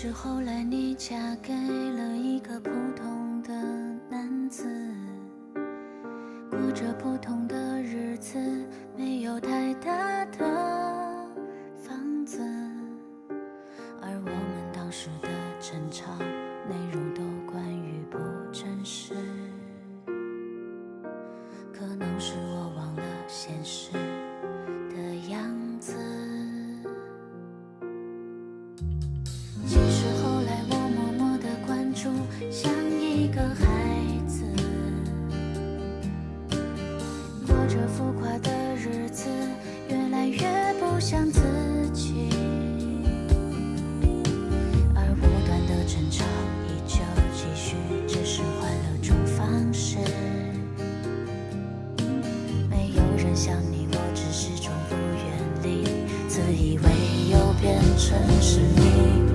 实后来你嫁给了一个普通的男子，过着普通的日子，没有太大的房子。而我们当时的争吵内容都关于不真实，可能是我忘了现实的样子。其实后来我默默地关注，像一个孩子，过着浮夸的日子，越来越不像自己。而无端的争吵依旧继续，只是换了种方式。没有人像你我，只是重复原理，自以为又变成是你。